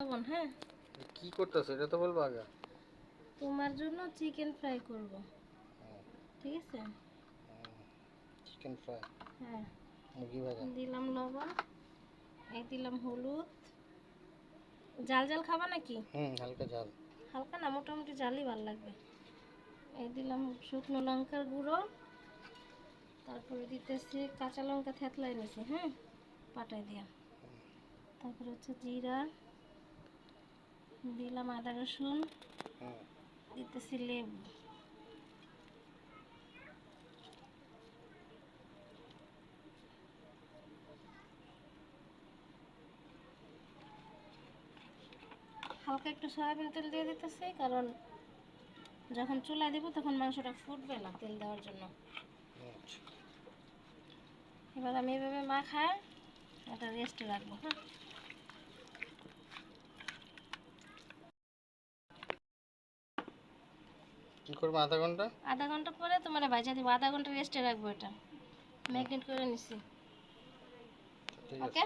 লবণ। হ্যাঁ, কি করতেছ এটা তো বলবো আগে। তোমার জন্য চিকেন ফ্রাই করব, ঠিক আছে? চিকেন ফ্রাই, হ্যাঁ, মুরগি ভাজা। দিলাম লবণ, এই দিলাম হলুদ। জাল জাল খাবা নাকি? হালকা ঝাল। হালকা না, মোটামুটি জালই ভালো লাগবে। এই দিলাম শুকনো লঙ্কার গুঁড়ো, তারপরে দিতেছি কাঁচা লঙ্কা থেতলাই নিছি, হ্যাঁ, পাটাই দিয়া। তারপরে হচ্ছে জিরা, দিলাম আদা রসুন, দিতেছি লেবু। হালকা একটু সয়াবিন তেল দিয়ে দিতেছি, কারণ যখন চুলায় দিব তখন মাংসটা ফুটবে না তেল দেওয়ার জন্য। এবার আমি এভাবে মাখায় এটা রেস্টে রাখবো। হ্যাঁ, কি করবো আধা ঘন্টা? আধা ঘন্টা পরে তোমার ভাজা দিব। আধা ঘন্টা রেস্টে রাখবো, এটা ম্যাগনেট করে নিছি। ঠিক আছে। ওকে।